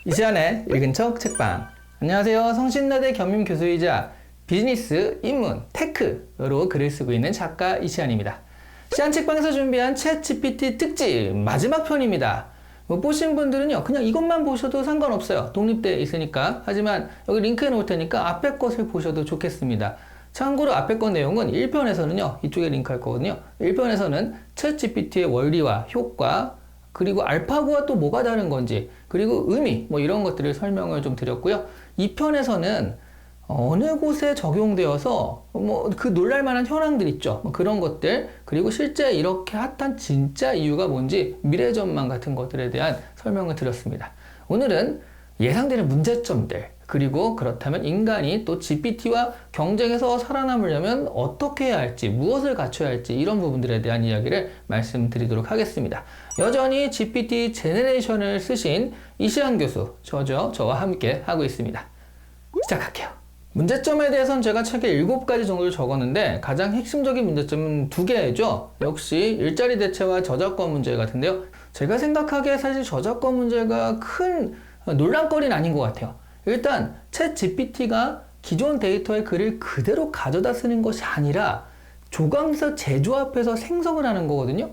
이시안의 읽은 척 책방. 안녕하세요. 성신여대 겸임 교수이자 비즈니스, 인문, 테크로 글을 쓰고 있는 작가 이시안입니다. 시안 책방에서 준비한 챗 GPT 특집 마지막 편입니다. 보신 분들은요, 그냥 이것만 보셔도 상관없어요. 독립돼 있으니까. 하지만 여기 링크 해놓을 테니까 앞에 것을 보셔도 좋겠습니다. 참고로 앞에 것 내용은 1편에서는요, 이쪽에 링크 할 거거든요. 1편에서는 챗 GPT의 원리와 효과, 그리고 알파고와 또 뭐가 다른 건지, 그리고 의미, 뭐 이런 것들을 설명을 좀 드렸고요. 2편에서는 어느 곳에 적용되어서 뭐 그 놀랄만한 현황들 있죠. 뭐 그런 것들, 그리고 실제 이렇게 핫한 진짜 이유가 뭔지 미래 전망 같은 것들에 대한 설명을 드렸습니다. 오늘은 예상되는 문제점들, 그리고 그렇다면 인간이 또 GPT와 경쟁해서 살아남으려면 어떻게 해야 할지, 무엇을 갖춰야 할지 이런 부분들에 대한 이야기를 말씀드리도록 하겠습니다. 여전히 GPT 제너레이션을 쓰신 이시안 교수, 저와 함께 하고 있습니다. 시작할게요. 문제점에 대해서는 제가 책에 7가지 정도를 적었는데 가장 핵심적인 문제점은 2개죠. 역시 일자리 대체와 저작권 문제 같은데요. 제가 생각하기에 사실 저작권 문제가 큰 논란거리는 아닌 것 같아요. 일단 챗 GPT가 기존 데이터의 글을 그대로 가져다 쓰는 것이 아니라 조강에서 재조합해서 생성을 하는 거거든요.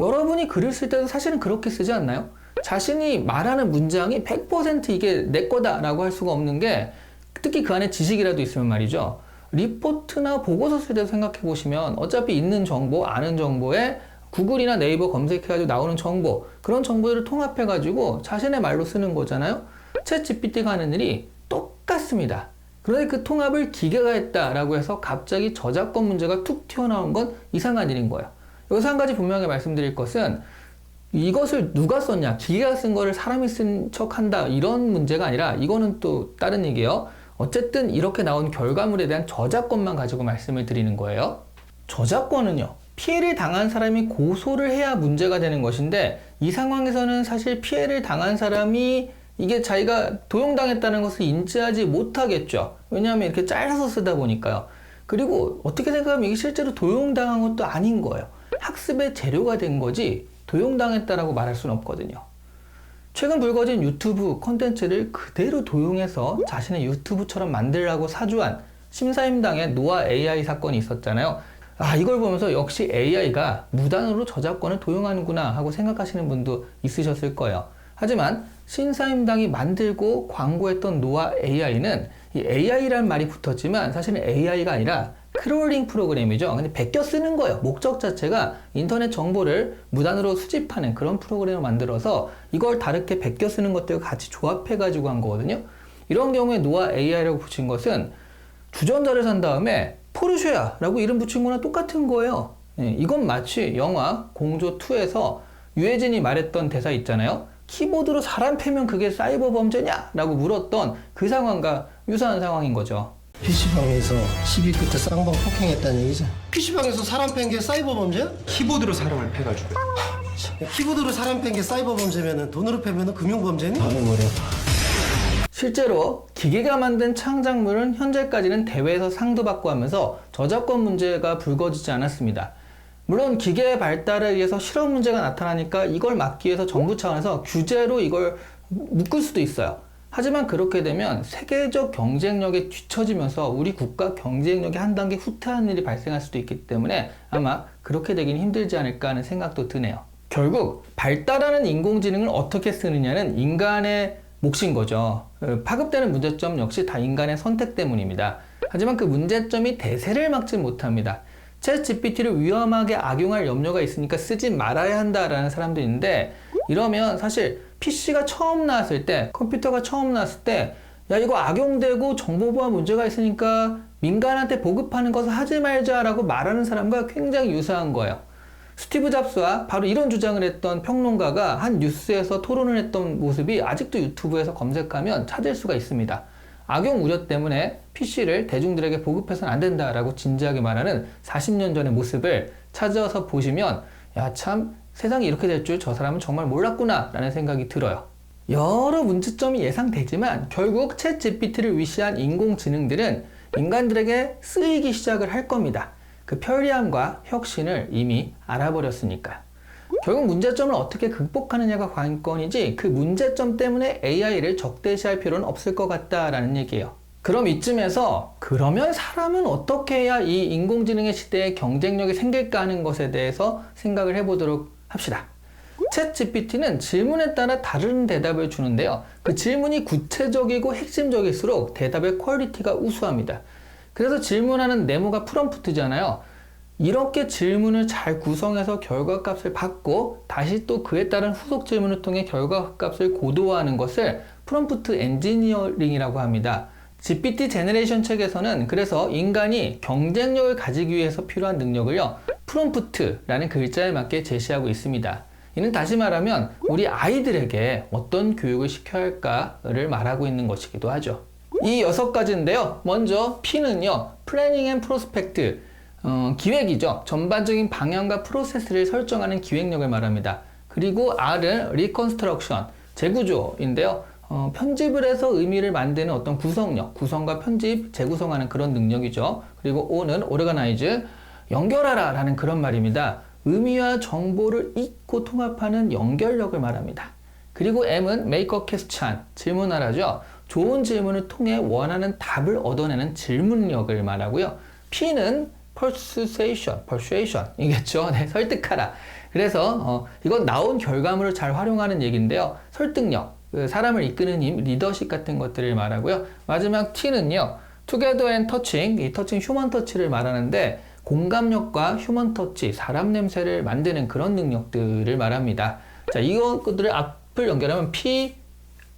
여러분이 글을 쓸 때도 사실은 그렇게 쓰지 않나요? 자신이 말하는 문장이 100% 이게 내 거다라고 할 수가 없는 게, 특히 그 안에 지식이라도 있으면 말이죠. 리포트나 보고서 쓸 때도 생각해 보시면 어차피 있는 정보, 아는 정보에 구글이나 네이버 검색해가지고 나오는 정보, 그런 정보들을 통합해가지고 자신의 말로 쓰는 거잖아요. 챗 GPT가 하는 일이 똑같습니다. 그런데 그 통합을 기계가 했다라고 해서 갑자기 저작권 문제가 툭 튀어나온 건 이상한 일인 거예요. 여기서 한 가지 분명히 말씀드릴 것은, 이것을 누가 썼냐, 기계가 쓴 거를 사람이 쓴 척한다, 이런 문제가 아니라 이거는 또 다른 얘기예요. 어쨌든 이렇게 나온 결과물에 대한 저작권만 가지고 말씀을 드리는 거예요. 저작권은요, 피해를 당한 사람이 고소를 해야 문제가 되는 것인데, 이 상황에서는 사실 피해를 당한 사람이 이게 자기가 도용당했다는 것을 인지하지 못하겠죠. 왜냐하면 이렇게 잘라서 쓰다 보니까요. 그리고 어떻게 생각하면 이게 실제로 도용당한 것도 아닌 거예요. 학습의 재료가 된 거지 도용당했다라고 말할 수는 없거든요. 최근 불거진 유튜브 콘텐츠를 그대로 도용해서 자신의 유튜브처럼 만들라고 사주한 심사임당의 노아 AI 사건이 있었잖아요. 이걸 보면서 역시 AI가 무단으로 저작권을 도용하는구나 하고 생각하시는 분도 있으셨을 거예요. 하지만 신사임당이 만들고 광고했던 노아 AI는, 이 AI란 말이 붙었지만 사실은 AI가 아니라 크롤링 프로그램이죠. 근데 베껴 쓰는 거예요. 목적 자체가 인터넷 정보를 무단으로 수집하는 그런 프로그램을 만들어서 이걸 다르게 베껴 쓰는 것들과 같이 조합해가지고 한 거거든요. 이런 경우에 노아 AI라고 붙인 것은 주전자를 산 다음에 포르쉐야 라고 이름 붙인 거랑 똑같은 거예요. 이건 마치 영화 공조2에서 유해진이 말했던 대사 있잖아요. 키보드로 사람 패면 그게 사이버 범죄냐? 라고 물었던 그 상황과 유사한 상황인 거죠. PC방에서 시비 끝에 쌍방 폭행했다는 얘기죠. PC방에서 사람 팬 게 사이버 범죄야? 키보드로 사람을 패가지고. 키보드로 사람 팬 게 사이버 범죄면은 돈으로 패면은 금융 범죄니? 아무 머리 아파. 실제로 기계가 만든 창작물은 현재까지는 대회에서 상도 받고 하면서 저작권 문제가 불거지지 않았습니다. 물론 기계의 발달에 의해서 실험 문제가 나타나니까 이걸 막기 위해서 정부 차원에서 규제로 이걸 묶을 수도 있어요. 하지만 그렇게 되면 세계적 경쟁력에 뒤처지면서 우리 국가 경쟁력이 한 단계 후퇴하는 일이 발생할 수도 있기 때문에 아마 그렇게 되긴 힘들지 않을까 하는 생각도 드네요. 결국 발달하는 인공지능을 어떻게 쓰느냐는 인간의 몫인 거죠. 파급되는 문제점 역시 다 인간의 선택 때문입니다. 하지만 그 문제점이 대세를 막지 못합니다. 챗 GPT를 위험하게 악용할 염려가 있으니까 쓰지 말아야 한다라는 사람도 있는데, 이러면 사실 PC가 처음 나왔을 때, 컴퓨터가 처음 나왔을 때, 야 이거 악용되고 정보보안 문제가 있으니까 민간한테 보급하는 것을 하지 말자라고 말하는 사람과 굉장히 유사한 거예요. 스티브 잡스와 바로 이런 주장을 했던 평론가가 한 뉴스에서 토론을 했던 모습이 아직도 유튜브에서 검색하면 찾을 수가 있습니다. 악용 우려 때문에 PC를 대중들에게 보급해서는 안 된다라고 진지하게 말하는 40년 전의 모습을 찾아서 보시면, 야 참 세상이 이렇게 될 줄 저 사람은 정말 몰랐구나 라는 생각이 들어요. 여러 문제점이 예상되지만 결국 챗 GPT를 위시한 인공지능들은 인간들에게 쓰이기 시작을 할 겁니다. 그 편리함과 혁신을 이미 알아버렸으니까. 결국 문제점을 어떻게 극복하느냐가 관건이지 그 문제점 때문에 AI를 적대시할 필요는 없을 것 같다라는 얘기예요. 그럼 이쯤에서 그러면 사람은 어떻게 해야 이 인공지능의 시대에 경쟁력이 생길까 하는 것에 대해서 생각을 해보도록 합시다. 챗 GPT는 질문에 따라 다른 대답을 주는데요. 그 질문이 구체적이고 핵심적일수록 대답의 퀄리티가 우수합니다. 그래서 질문하는 네모가 프롬프트잖아요. 이렇게 질문을 잘 구성해서 결과값을 받고 다시 또 그에 따른 후속 질문을 통해 결과값을 고도화하는 것을 프롬프트 엔지니어링이라고 합니다. GPT 제너레이션 책에서는 그래서 인간이 경쟁력을 가지기 위해서 필요한 능력을요, 프롬프트라는 글자에 맞게 제시하고 있습니다. 이는 다시 말하면 우리 아이들에게 어떤 교육을 시켜야 할까를 말하고 있는 것이기도 하죠. 이 6가지인데요. 먼저 P는요, Planning and Prospect, 기획이죠. 전반적인 방향과 프로세스를 설정하는 기획력을 말합니다. 그리고 R은 Reconstruction, 재구조인데요. 편집을 해서 의미를 만드는 어떤 구성력, 구성과 편집, 재구성하는 그런 능력이죠. 그리고 O는 Organize, 연결하라 라는 그런 말입니다. 의미와 정보를 잊고 통합하는 연결력을 말합니다. 그리고 M은 Make a Question, 질문하라죠. 좋은 질문을 통해 원하는 답을 얻어내는 질문력을 말하고요. P는 persuasion이겠죠. 네, 설득하라. 그래서 이건 나온 결과물을 잘 활용하는 얘기인데요. 설득력, 사람을 이끄는 힘, 리더십 같은 것들을 말하고요. 마지막 T는요, together and touching, 이 터칭 휴먼 터치를 말하는데 공감력과 휴먼 터치, 사람 냄새를 만드는 그런 능력들을 말합니다. 자, 이것들을 앞을 연결하면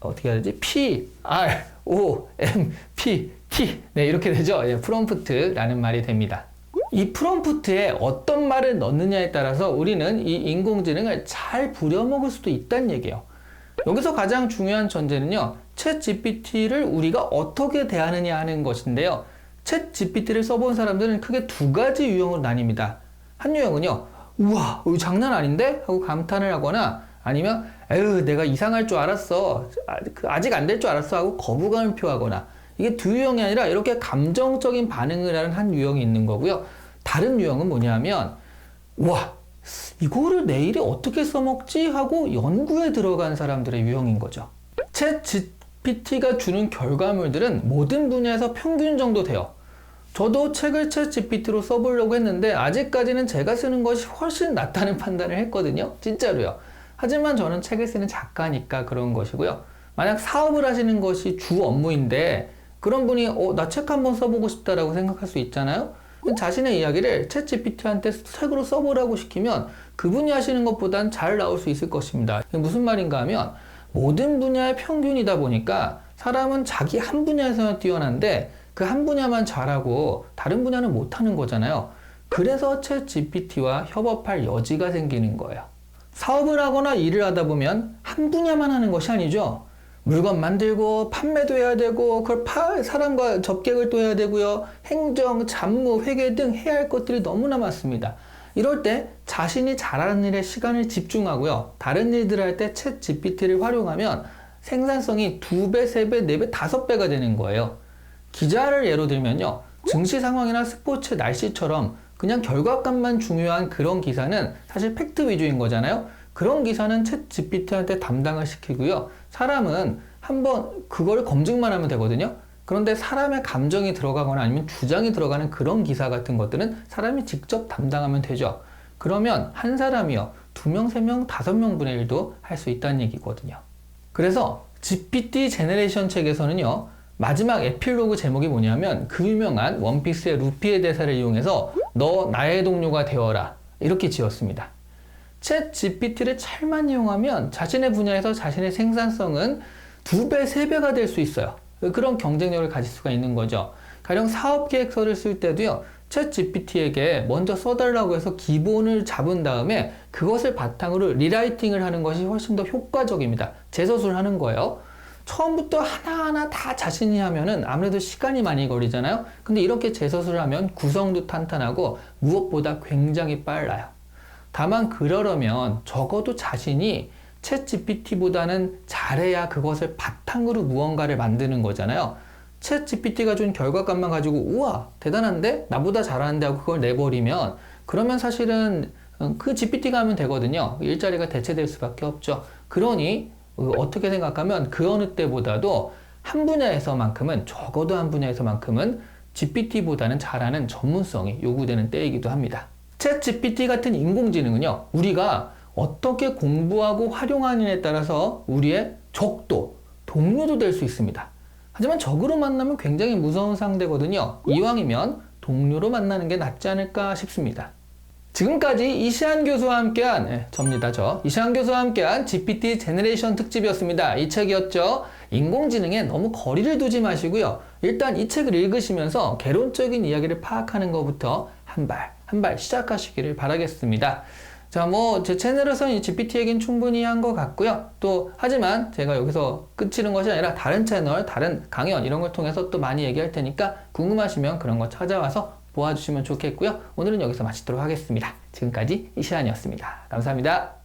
어떻게 해야 되지? P, R, O, M, P, T. 네, 이렇게 되죠. 예, 프롬프트라는 말이 됩니다. 이 프롬프트에 어떤 말을 넣느냐에 따라서 우리는 이 인공지능을 잘 부려먹을 수도 있다는 얘기예요. 여기서 가장 중요한 전제는요, 챗 GPT를 우리가 어떻게 대하느냐 하는 것인데요. 챗 GPT를 써본 사람들은 크게 2가지 유형으로 나뉩니다. 한 유형은요, 우와, 이거 장난 아닌데? 하고 감탄을 하거나 아니면 에휴, 내가 이상할 줄 알았어. 아직 안 될 줄 알았어. 하고 거부감을 표하거나, 이게 두 유형이 아니라 이렇게 감정적인 반응을 하는 한 유형이 있는 거고요. 다른 유형은 뭐냐면, 와, 이거를 내일에 어떻게 써먹지? 하고 연구에 들어간 사람들의 유형인 거죠. 챗 GPT가 주는 결과물들은 모든 분야에서 평균 정도 돼요. 저도 책을 챗 GPT로 써보려고 했는데 아직까지는 제가 쓰는 것이 훨씬 낫다는 판단을 했거든요. 진짜로요. 하지만 저는 책을 쓰는 작가니까 그런 것이고요. 만약 사업을 하시는 것이 주 업무인데 그런 분이 나 책 한번 써보고 싶다라고 생각할 수 있잖아요. 자신의 이야기를 챗 GPT한테 책으로 써보라고 시키면 그분이 하시는 것보단 잘 나올 수 있을 것입니다. 이게 무슨 말인가 하면 모든 분야의 평균이다 보니까 사람은 자기 한 분야에서만 뛰어난데 그 한 분야만 잘하고 다른 분야는 못하는 거잖아요. 그래서 챗 GPT와 협업할 여지가 생기는 거예요. 사업을 하거나 일을 하다 보면 한 분야만 하는 것이 아니죠. 물건 만들고 판매도 해야 되고 그걸 사람과 접객을 또 해야 되고요. 행정, 잡무, 회계 등 해야 할 것들이 너무나 많습니다. 이럴 때 자신이 잘하는 일에 시간을 집중하고요. 다른 일들을 할 때 챗 GPT를 활용하면 생산성이 2배, 3배, 4배, 5배가 되는 거예요. 기자를 예로 들면요. 증시 상황이나 스포츠 날씨처럼 그냥 결과값만 중요한 그런 기사는 사실 팩트 위주인 거잖아요. 그런 기사는 챗 GPT한테 담당을 시키고요. 사람은 한번 그걸 검증만 하면 되거든요. 그런데 사람의 감정이 들어가거나 아니면 주장이 들어가는 그런 기사 같은 것들은 사람이 직접 담당하면 되죠. 그러면 한 사람이요. 2명, 3명, 5명분의 1도 할 수 있다는 얘기거든요. 그래서 GPT 제너레이션 책에서는요. 마지막 에필로그 제목이 뭐냐면 그 유명한 원피스의 루피의 대사를 이용해서 너 나의 동료가 되어라 이렇게 지었습니다. 챗 GPT를 잘만 이용하면 자신의 분야에서 자신의 생산성은 2배, 3배가 될 수 있어요. 그런 경쟁력을 가질 수가 있는 거죠. 가령 사업계획서를 쓸 때도요. 챗 GPT에게 먼저 써달라고 해서 기본을 잡은 다음에 그것을 바탕으로 리라이팅을 하는 것이 훨씬 더 효과적입니다. 재서술을 하는 거예요. 처음부터 하나하나 다 자신이 하면은 아무래도 시간이 많이 걸리잖아요. 근데 이렇게 재서술을 하면 구성도 탄탄하고 무엇보다 굉장히 빨라요. 다만 그러려면 적어도 자신이 챗 GPT보다는 잘해야 그것을 바탕으로 무언가를 만드는 거잖아요. 챗 GPT가 준 결과값만 가지고 우와 대단한데? 나보다 잘하는데 하고 그걸 내버리면 그러면 사실은 그 GPT가 하면 되거든요. 일자리가 대체될 수밖에 없죠. 그러니 어떻게 생각하면 그 어느 때보다도 한 분야에서만큼은, 적어도 한 분야에서만큼은 GPT보다는 잘하는 전문성이 요구되는 때이기도 합니다. 챗 GPT 같은 인공지능은요, 우리가 어떻게 공부하고 활용하느냐에 따라서 우리의 적도, 동료도 될 수 있습니다. 하지만 적으로 만나면 굉장히 무서운 상대거든요. 이왕이면 동료로 만나는 게 낫지 않을까 싶습니다. 지금까지 이시안 교수와 함께한, 접니다, 이시안 교수와 함께한 GPT 제너레이션 특집이었습니다. 이 책이었죠. 인공지능에 너무 거리를 두지 마시고요. 일단 이 책을 읽으시면서 개론적인 이야기를 파악하는 것부터 한 발 시작하시기를 바라겠습니다. 자, 제 채널에서는 이 GPT 얘기는 충분히 한 것 같고요. 하지만 제가 여기서 끝이는 것이 아니라 다른 채널, 다른 강연 이런 걸 통해서 또 많이 얘기할 테니까 궁금하시면 그런 거 찾아와서 보아주시면 좋겠고요. 오늘은 여기서 마치도록 하겠습니다. 지금까지 이시안이었습니다. 감사합니다.